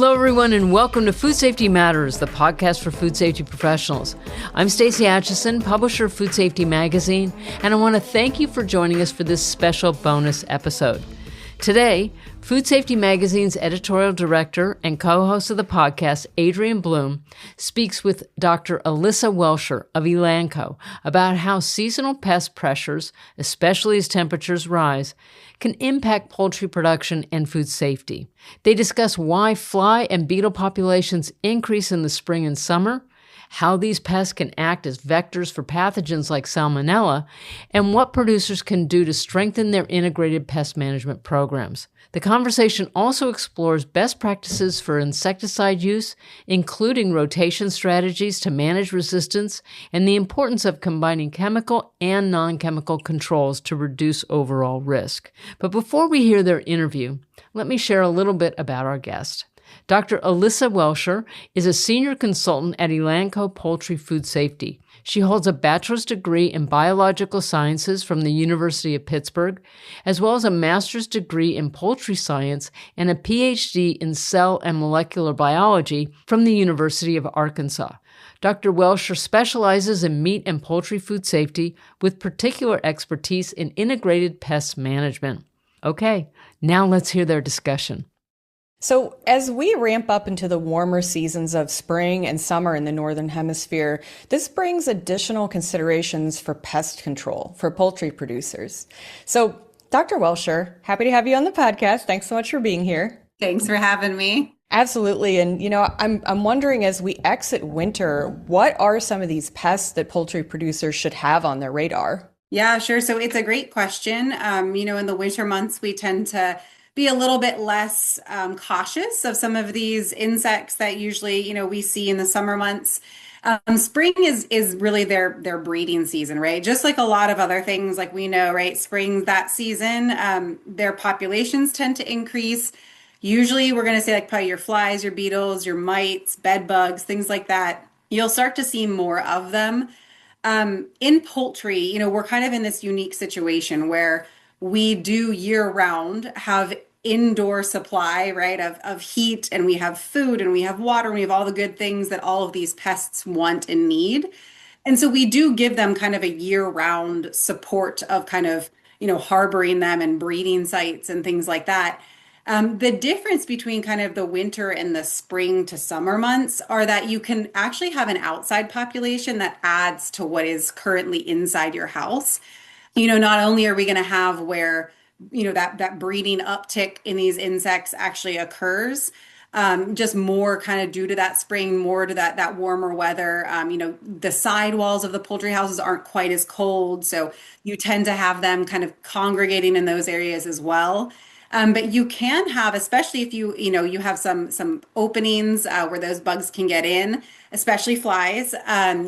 Hello, everyone, and welcome to Food Safety Matters, the podcast for food safety professionals. I'm Stacey Atchison, publisher of Food Safety Magazine, and I want to thank you for joining us for this special bonus episode. Today, Food Safety Magazine's editorial director and co-host of the podcast, Adrian Bloom, speaks with Dr. Alissa Welsher of Elanco about how seasonal pest pressures, especially as temperatures rise, can impact poultry production and food safety. They discuss why fly and beetle populations increase in the spring and summer, how these pests can act as vectors for pathogens like Salmonella, and what producers can do to strengthen their integrated pest management programs. The conversation also explores best practices for insecticide use, including rotation strategies to manage resistance, and the importance of combining chemical and non-chemical controls to reduce overall risk. But before we hear their interview, let me share a little bit about our guest. Dr. Alissa Welsher is a senior consultant at Elanco Poultry Food Safety. She holds a bachelor's degree in biological sciences from the University of Pittsburgh, as well as a master's degree in poultry science and a PhD in cell and molecular biology from the University of Arkansas. Dr. Welsher specializes in meat and poultry food safety with particular expertise in integrated pest management. Okay, now let's hear their discussion. So as we ramp up into the warmer seasons of spring and summer in the Northern Hemisphere, this brings additional considerations for pest control for poultry producers. So Dr. Welsher, happy to have you on the podcast. Thanks so much for being here. Thanks for having me. Absolutely. And, I'm wondering, as we exit winter, what are some of these pests that poultry producers should have on their radar? Yeah, sure. So it's a great question. In the winter months, we tend to be a little bit less cautious of some of these insects that usually, we see in the summer months. Spring is really their breeding season, right? Just like a lot of other things, like we know, right? Spring, that season, their populations tend to increase. Usually we're going to say like probably your flies, your beetles, your mites, bed bugs, things like that. You'll start to see more of them. In poultry, we're kind of in this unique situation where we do year round have indoor supply, right, of heat, and we have food and we have water and we have all the good things that all of these pests want and need. And so we do give them kind of a year round support of kind of, harboring them and breeding sites and things like that. The difference between kind of the winter and the spring to summer months are that you can actually have an outside population that adds to what is currently inside your house. Not only are we going to have where, that breeding uptick in these insects actually occurs, just more kind of due to that spring, more to that warmer weather. The sidewalls of the poultry houses aren't quite as cold, so you tend to have them kind of congregating in those areas as well. But you can have, especially if you have some openings where those bugs can get in, especially flies,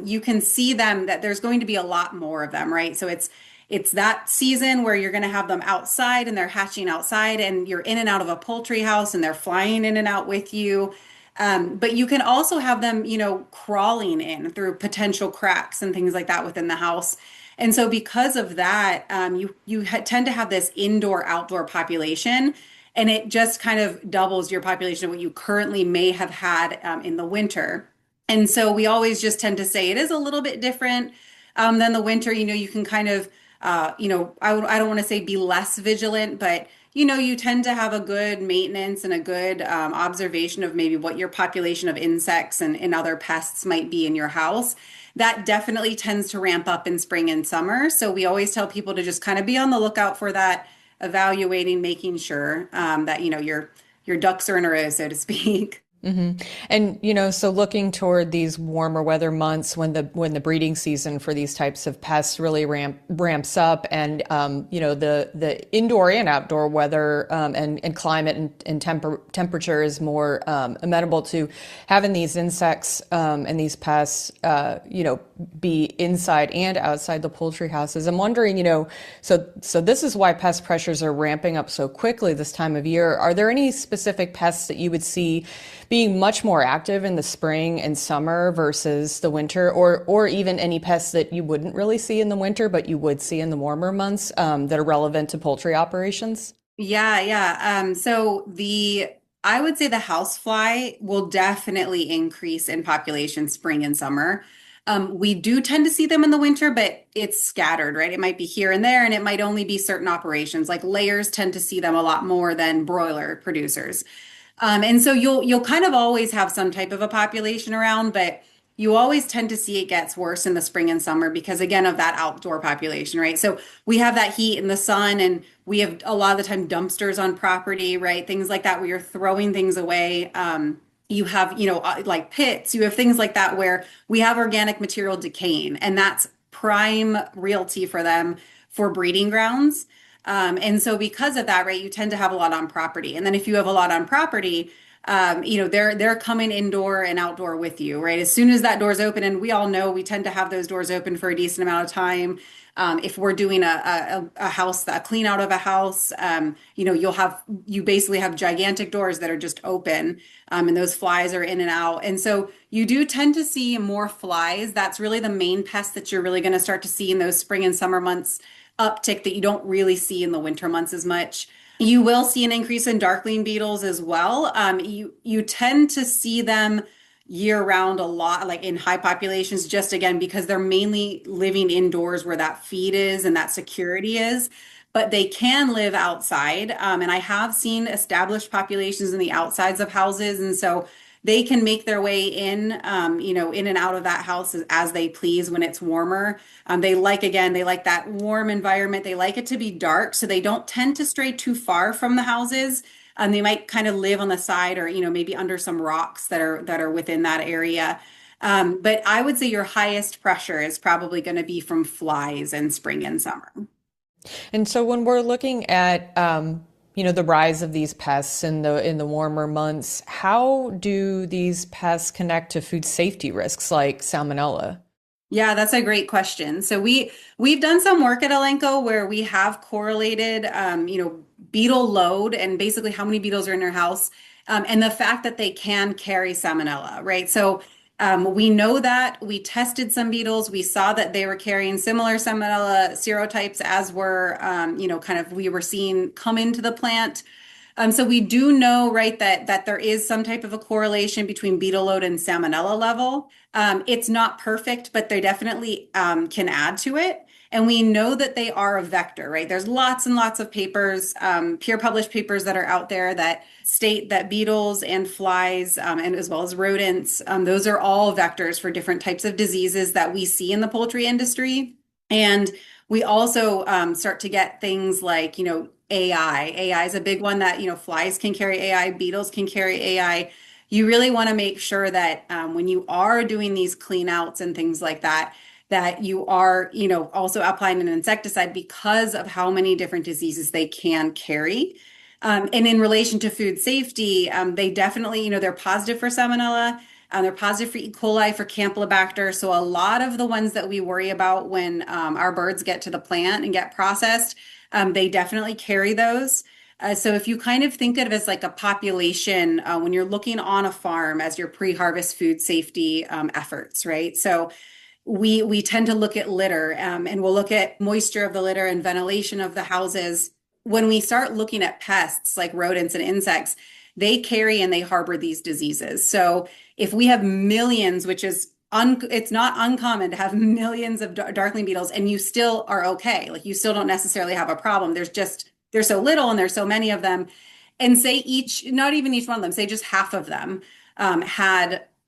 you can see them that there's going to be a lot more of them, right? So it's that season where you're going to have them outside and they're hatching outside and you're in and out of a poultry house and they're flying in and out with you. But you can also have them, crawling in through potential cracks and things like that within the house. And so because of that, you tend to have this indoor-outdoor population, and it just kind of doubles your population of what you currently may have had in the winter. And so we always just tend to say it is a little bit different than the winter. You can kind of, I don't want to say be less vigilant, but you tend to have a good maintenance and a good observation of maybe what your population of insects and other pests might be in your house. That definitely tends to ramp up in spring and summer. So we always tell people to just kind of be on the lookout for that, evaluating, making sure that, your ducks are in a row, so to speak. Mm-hmm. And, so looking toward these warmer weather months when the breeding season for these types of pests really ramps up, and, the indoor and outdoor weather and climate and temperature is more amenable to having these insects and these pests, be inside and outside the poultry houses. I'm wondering, so this is why pest pressures are ramping up so quickly this time of year. Are there any specific pests that you would see being much more active in the spring and summer versus the winter, or even any pests that you wouldn't really see in the winter, but you would see in the warmer months that are relevant to poultry operations? Yeah. So the I would say the housefly will definitely increase in population spring and summer. We do tend to see them in the winter, but it's scattered, right? It might be here and there, and it might only be certain operations. Like layers tend to see them a lot more than broiler producers. And so you'll kind of always have some type of a population around, but you always tend to see it gets worse in the spring and summer because again of that outdoor population, right? So we have that heat and the sun, and we have a lot of the time dumpsters on property, right? Things like that where you're throwing things away. You have, like pits, you have things like that where we have organic material decaying, and that's prime realty for them for breeding grounds. And so because of that, right, you tend to have a lot on property. And then if you have a lot on property, they're coming indoor and outdoor with you, right? As soon as that door's open, and we all know we tend to have those doors open for a decent amount of time. If we're doing a house, a clean out of a house, you basically have gigantic doors that are just open, and those flies are in and out. And so you do tend to see more flies. That's really the main pest that you're really going to start to see in those spring and summer months uptick that you don't really see in the winter months as much. You will see an increase in darkling beetles as well. You tend to see them year round a lot, like in high populations, just again because they're mainly living indoors where that feed is and that security is. But they can live outside, and I have seen established populations in the outsides of houses, and so they can make their way in, in and out of that house as they please when it's warmer. They like that warm environment. They like it to be dark, so they don't tend to stray too far from the houses. They might kind of live on the side or, maybe under some rocks that are within that area. But I would say your highest pressure is probably going to be from flies in spring and summer. And so when we're looking at the rise of these pests in the warmer months, how do these pests connect to food safety risks like salmonella? Yeah, that's a great question. So we've done some work at Elanco where we have correlated, beetle load and basically how many beetles are in your house, and the fact that they can carry salmonella, right? So we know that we tested some beetles. We saw that they were carrying similar salmonella serotypes as were, we were seeing come into the plant. So we do know, right, that there is some type of a correlation between beetle load and salmonella level. It's not perfect, but they definitely can add to it. And we know that they are a vector, right? There's lots and lots of papers, peer published papers that are out there that state that beetles and flies, and as well as rodents, those are all vectors for different types of diseases that we see in the poultry industry. And we also start to get things like, AI. AI is a big one that, flies can carry AI, beetles can carry AI. You really want to make sure that when you are doing these clean outs and things like that, that you are, also applying an insecticide because of how many different diseases they can carry. And in relation to food safety, they definitely, they're positive for salmonella. They're positive for E. coli, for Campylobacter. So a lot of the ones that we worry about when our birds get to the plant and get processed, they definitely carry those. So if you kind of think of it as like a population, when you're looking on a farm as your pre-harvest food safety efforts, right? So we tend to look at litter, and we'll look at moisture of the litter and ventilation of the houses. When we start looking at pests like rodents and insects, they carry and they harbor these diseases. So if we have millions, which is it's not uncommon to have millions of darkling beetles and you still are okay. Like you still don't necessarily have a problem. There's so little and there's so many of them. And say not even each one of them, say just half of them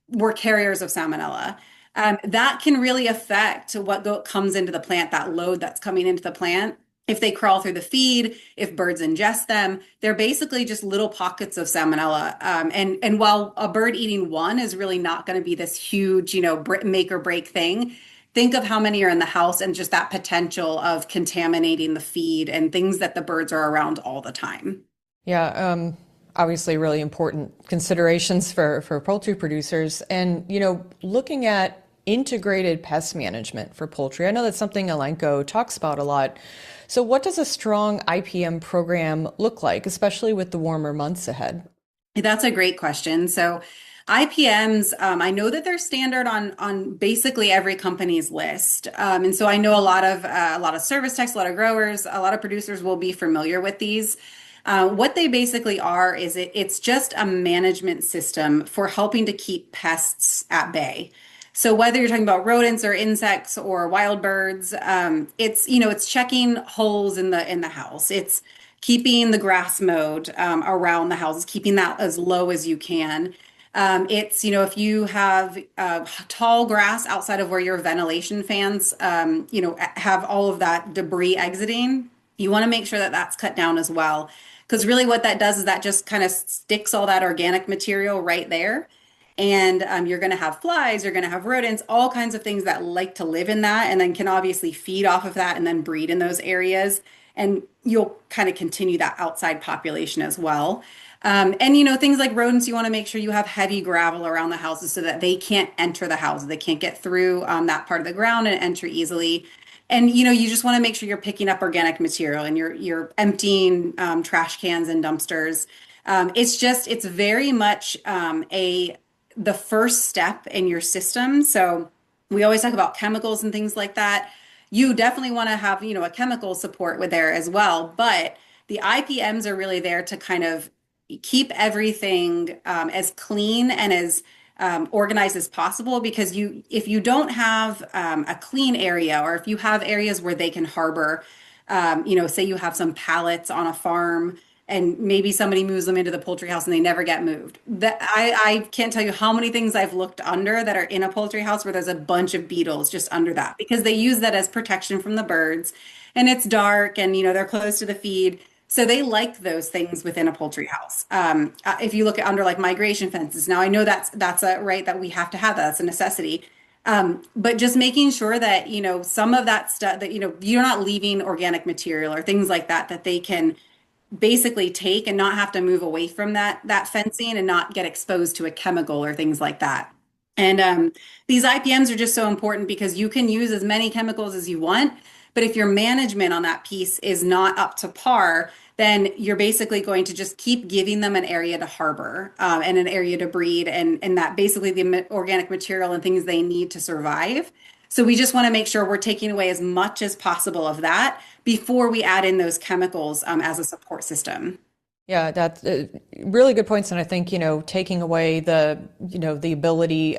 were carriers of salmonella. That can really affect what comes into the plant, that load that's coming into the plant. If they crawl through the feed, if birds ingest them, they're basically just little pockets of salmonella. And while a bird eating one is really not going to be this huge, make or break thing, think of how many are in the house and just that potential of contaminating the feed and things that the birds are around all the time. Yeah, obviously really important considerations for poultry producers. And, looking at integrated pest management for poultry, I know that's something Elanco talks about a lot. So what does a strong IPM program look like, especially with the warmer months ahead? That's a great question. So IPMs, I know that they're standard on basically every company's list. And so I know a lot of service techs, a lot of growers, a lot of producers will be familiar with these. What they basically are is it's just a management system for helping to keep pests at bay. So whether you're talking about rodents or insects or wild birds, it's checking holes in the house. It's keeping the grass mowed around the house, keeping that as low as you can. If you have tall grass outside of where your ventilation fans, have all of that debris exiting, you want to make sure that that's cut down as well. Because really what that does is that just kind of sticks all that organic material right there. And you're going to have flies, you're going to have rodents, all kinds of things that like to live in that and then can obviously feed off of that and then breed in those areas. And you'll kind of continue that outside population as well. Things like rodents, you want to make sure you have heavy gravel around the houses so that they can't enter the house. They can't get through that part of the ground and enter easily. And you just want to make sure you're picking up organic material and you're emptying trash cans and dumpsters. It's very much the first step in your system. So we always talk about chemicals and things like that. You definitely want to have, a chemical support with there as well. But the IPMs are really there to kind of keep everything as clean and as organized as possible, because if you don't have a clean area, or if you have areas where they can harbor, say you have some pallets on a farm and maybe somebody moves them into the poultry house and they never get moved. That I can't tell you how many things I've looked under that are in a poultry house where there's a bunch of beetles just under that, because they use that as protection from the birds, and it's dark and they're close to the feed. So they like those things within a poultry house. If you look at under like migration fences, now I know that's a right that we have to have that. That's a necessity. But just making sure that, some of that stuff that, you're not leaving organic material or things like that, that they can basically take and not have to move away from that fencing and not get exposed to a chemical or things like that. And these IPMs are just so important because you can use as many chemicals as you want, but if your management on that piece is not up to par, then you're basically going to just keep giving them an area to harbor and an area to breed, and that basically the organic material and things they need to survive. So we just want to make sure we're taking away as much as possible of that before we add in those chemicals as a support system. Yeah, that's really good points. And I think, taking away the ability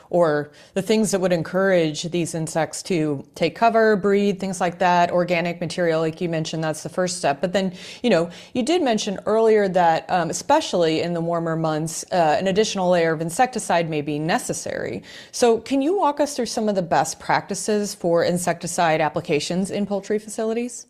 or the things that would encourage these insects to take cover, breed, things like that, organic material, like you mentioned, that's the first step. But then, you did mention earlier that especially in the warmer months, an additional layer of insecticide may be necessary. So can you walk us through some of the best practices for insecticide applications in poultry facilities?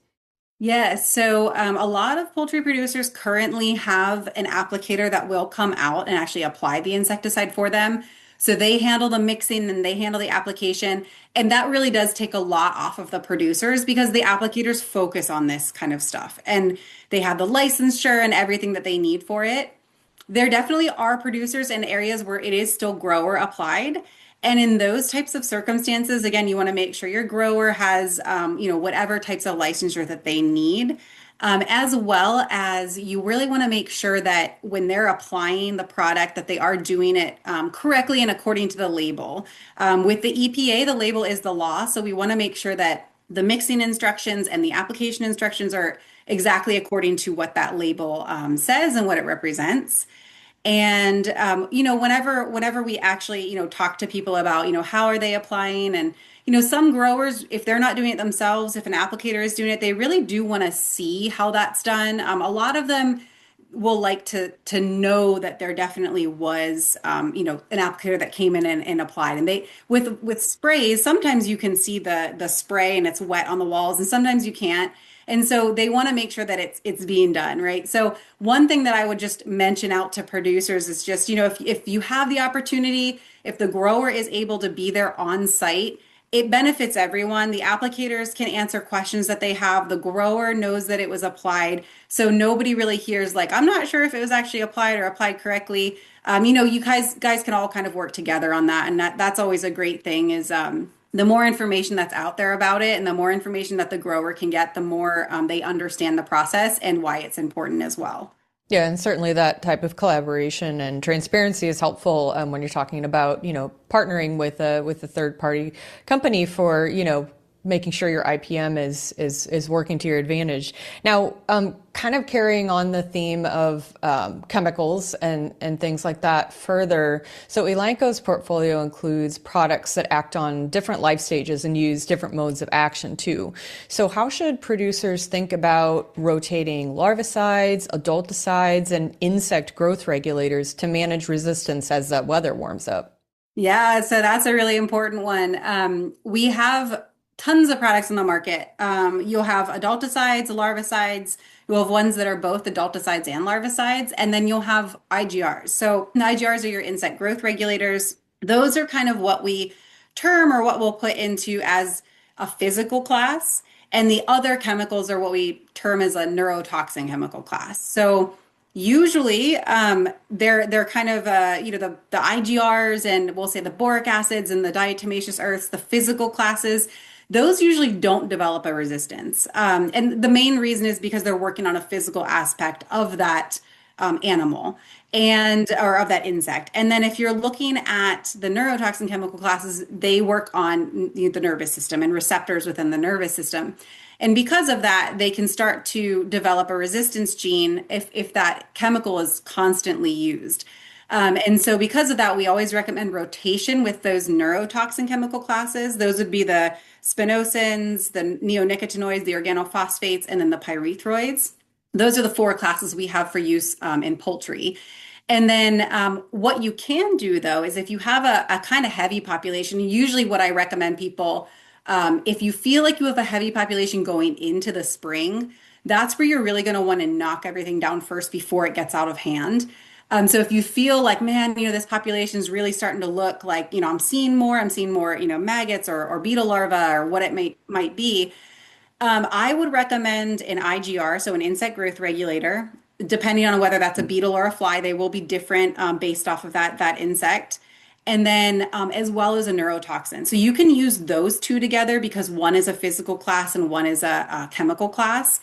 Yes, so a lot of poultry producers currently have an applicator that will come out and actually apply the insecticide for them. So they handle the mixing and they handle the application. And that really does take a lot off of the producers because the applicators focus on this kind of stuff and they have the licensure and everything that they need for it. There definitely are producers in areas where it is still grower applied. And in those types of circumstances, again, you want to make sure your grower has, whatever types of licensure that they need, as well as you really want to make sure that when they're applying the product that they are doing it correctly and according to the label. With the EPA, the label is the law. So we want to make sure that the mixing instructions and the application instructions are exactly according to what that label says and what it represents. And whenever we actually talk to people about how are they applying, and some growers, if they're not doing it themselves, if an applicator is doing it, they really do want to see how that's done. A lot of them will like to know that there definitely was an applicator that came in and applied. And they with sprays, sometimes you can see the spray and it's wet on the walls, and sometimes you can't. And so they want to make sure that it's being done, right? So one thing that I would just mention out to producers is just, if you have the opportunity, if the grower is able to be there on site, it benefits everyone. The applicators can answer questions that they have. The grower knows that it was applied. So nobody really hears like, I'm not sure if it was actually applied or applied correctly. You guys can all kind of work together on that. And that's always a great thing is, the more information that's out there about it and the more information that the grower can get, the more they understand the process and why it's important as well. Yeah, and certainly that type of collaboration and transparency is helpful when you're talking about, partnering with a third party company for, making sure your IPM is working to your advantage. Now, kind of carrying on the theme of chemicals and things like that further. So Elanco's portfolio includes products that act on different life stages and use different modes of action too. So how should producers think about rotating larvicides, adulticides, and insect growth regulators to manage resistance as the weather warms up? Yeah, so that's a really important one. We have tons of products in the market. You'll have adulticides, larvicides. You'll have ones that are both adulticides and larvicides, and then you'll have IGRs. So the IGRs are your insect growth regulators. Those are kind of what we term or what we'll put into as a physical class, and the other chemicals are what we term as a neurotoxin chemical class. So usually, they're kind of the IGRs and we'll say the boric acids and the diatomaceous earths, the physical classes. Those usually don't develop a resistance, and the main reason is because they're working on a physical aspect of that animal and or of that insect. And then if you're looking at the neurotoxin chemical classes, they work on the nervous system and receptors within the nervous system. And because of that, they can start to develop a resistance gene if that chemical is constantly used. And so because of that, we always recommend rotation with those neurotoxin chemical classes. Those would be the spinosins, the neonicotinoids, the organophosphates, and then the pyrethroids. Those are the four classes we have for use in poultry. And then what you can do, though, is if you have a kind of heavy population, usually what I recommend people, if you feel like you have a heavy population going into the spring, that's where you're really going to want to knock everything down first before it gets out of hand. So if you feel like, man, this population is really starting to look like, I'm seeing more, maggots or beetle larvae or what it might be. I would recommend an IGR, so an insect growth regulator, depending on whether that's a beetle or a fly. They will be different based off of that insect. And then as well as a neurotoxin. So you can use those two together because one is a physical class and one is a chemical class.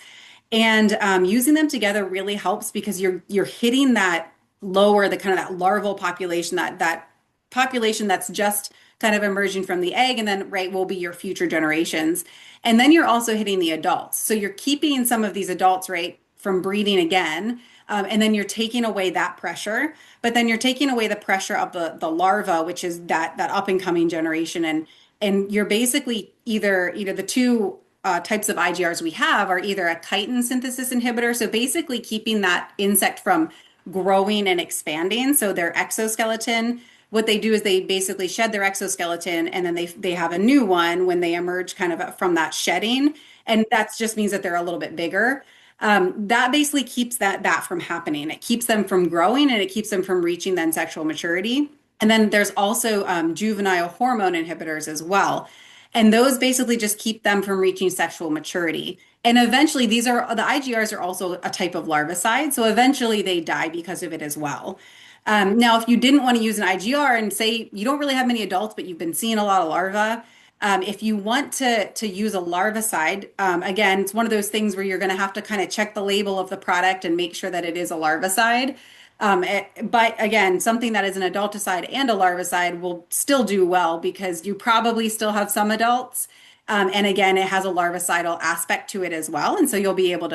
And using them together really helps because you're hitting that lower, the kind of that larval population, that population that's just kind of emerging from the egg, and then will be your future generations. And then you're also hitting the adults. So you're keeping some of these adults from breeding again. And then you're taking away that pressure, but then you're taking away the pressure of the larva, which is that up and coming generation. And you're basically either the two types of IGRs we have are either a chitin synthesis inhibitor, so basically keeping that insect from growing and expanding. So their exoskeleton, what they do is they basically shed their exoskeleton and then they have a new one when they emerge kind of from that shedding. And that just means that they're a little bit bigger. That basically keeps that from happening. It keeps them from growing and it keeps them from reaching then sexual maturity. And then there's also juvenile hormone inhibitors as well. And those basically just keep them from reaching sexual maturity. And eventually the IGRs are also a type of larvicide. So eventually they die because of it as well. Now, if you didn't want to use an IGR and say you don't really have many adults, but you've been seeing a lot of larvae, if you want to use a larvicide, again, it's one of those things where you're going to have to kind of check the label of the product and make sure that it is a larvicide. But again, something that is an adulticide and a larvicide will still do well because you probably still have some adults. And again, it has a larvicidal aspect to it as well. And so you'll be able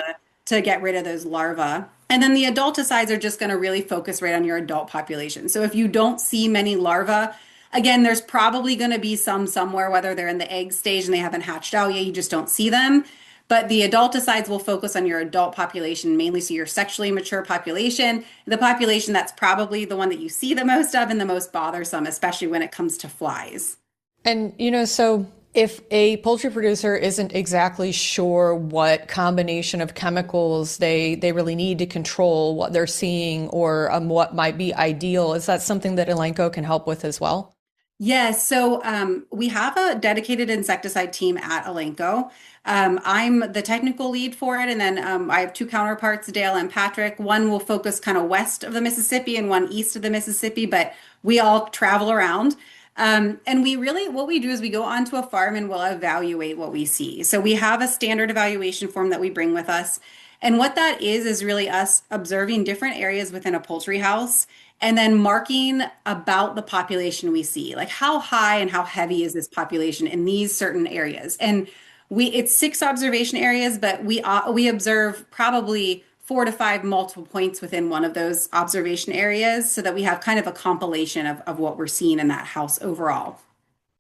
to get rid of those larvae. And then the adulticides are just going to really focus right on your adult population. So if you don't see many larvae, again, there's probably going to be some somewhere, whether they're in the egg stage and they haven't hatched out yet, you just don't see them. But the adulticides will focus on your adult population, mainly so your sexually mature population, the population that's probably the one that you see the most of and the most bothersome, especially when it comes to flies. And, so if a poultry producer isn't exactly sure what combination of chemicals they really need to control what they're seeing or what might be ideal, is that something that Elanco can help with as well? Yes, so we have a dedicated insecticide team at Elanco. I'm the technical lead for it, and then I have two counterparts, Dale and Patrick. One will focus kind of west of the Mississippi and one east of the Mississippi, but we all travel around. And what we do is we go onto a farm and we'll evaluate what we see. So we have a standard evaluation form that we bring with us. And what that is really us observing different areas within a poultry house and then marking about the population we see. Like how high and how heavy is this population in these certain areas? And it's 6 observation areas, but we observe probably 4 to 5 multiple points within one of those observation areas so that we have kind of a compilation of what we're seeing in that house overall.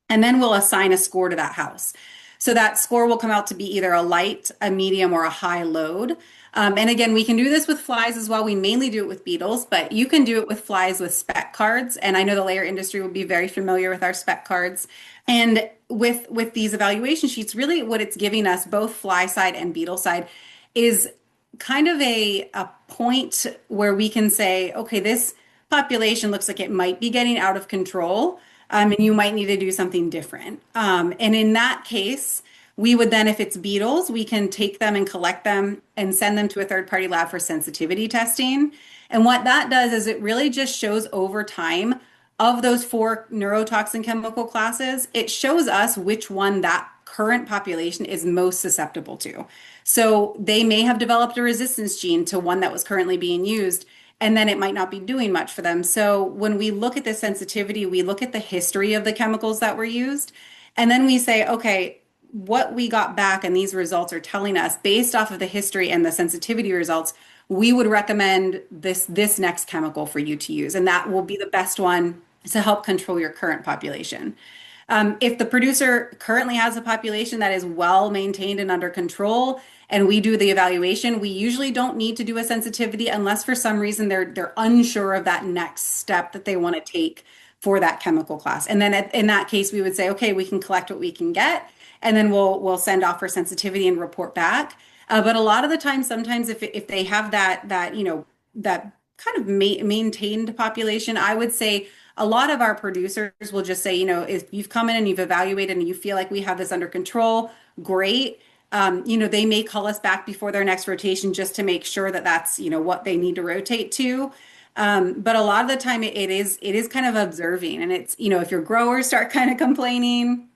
And then we'll assign a score to that house. So that score will come out to be either a light, a medium, or a high load. And again, we can do this with flies as well. We mainly do it with beetles, but you can do it with flies with spec cards. And I know the layer industry will be very familiar with our spec cards. And with these evaluation sheets, really what it's giving us, both fly side and beetle side, is kind of a point where we can say, okay, this population looks like it might be getting out of control, and you might need to do something different. And in that case, we would then, if it's beetles, we can take them and collect them and send them to a third-party lab for sensitivity testing. And what that does is it really just shows over time of those 4 neurotoxin chemical classes, it shows us which one that current population is most susceptible to. So they may have developed a resistance gene to one that was currently being used, and then it might not be doing much for them. So when we look at the sensitivity, we look at the history of the chemicals that were used, and then we say, okay, what we got back and these results are telling us based off of the history and the sensitivity results, we would recommend this next chemical for you to use. And that will be the best one to help control your current population. If the producer currently has a population that is well maintained and under control, and we do the evaluation, we usually don't need to do a sensitivity unless for some reason they're unsure of that next step that they want to take for that chemical class. And then in that case, we would say, okay, we can collect what we can get, and then we'll send off for sensitivity and report back. But a lot of the time, sometimes if they have that kind of maintained population, I would say a lot of our producers will just say, if you've come in and you've evaluated and you feel like we have this under control, great. They may call us back before their next rotation just to make sure that that's, what they need to rotate to. But a lot of the time it is kind of observing, and it's, if your growers start kind of complaining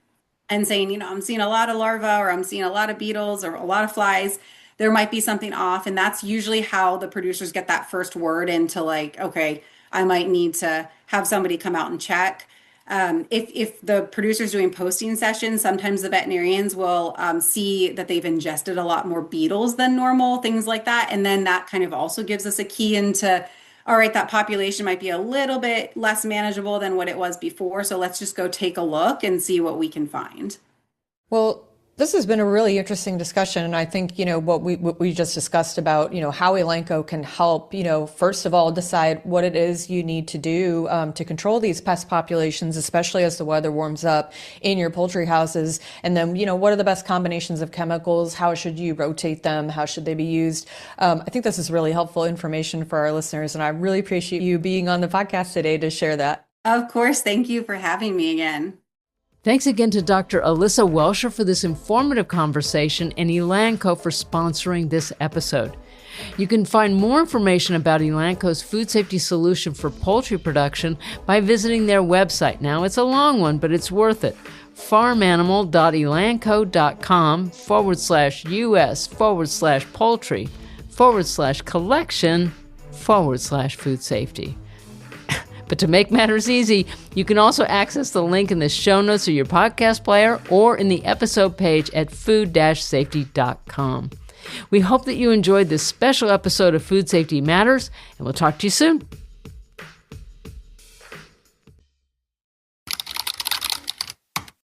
and saying, I'm seeing a lot of larvae, or I'm seeing a lot of beetles or a lot of flies, there might be something off. And that's usually how the producers get that first word into like, okay, I might need to have somebody come out and check. If the producer's doing posting sessions, sometimes the veterinarians will see that they've ingested a lot more beetles than normal, things like that. And then that kind of also gives us a key into, all right, that population might be a little bit less manageable than what it was before. So let's just go take a look and see what we can find. Well, this has been a really interesting discussion. And I think, what we just discussed about, how Elanco can help, first of all, decide what it is you need to do to control these pest populations, especially as the weather warms up in your poultry houses. And then, what are the best combinations of chemicals? How should you rotate them? How should they be used? I think this is really helpful information for our listeners. And I really appreciate you being on the podcast today to share that. Of course. Thank you for having me again. Thanks again to Dr. Alissa Welsher for this informative conversation and Elanco for sponsoring this episode. You can find more information about Elanco's food safety solution for poultry production by visiting their website. Now, it's a long one, but it's worth it. farmaanimal.elanco.com/US/poultry/collection/food safety. But to make matters easy, you can also access the link in the show notes of your podcast player or in the episode page at food-safety.com. We hope that you enjoyed this special episode of Food Safety Matters, and we'll talk to you soon.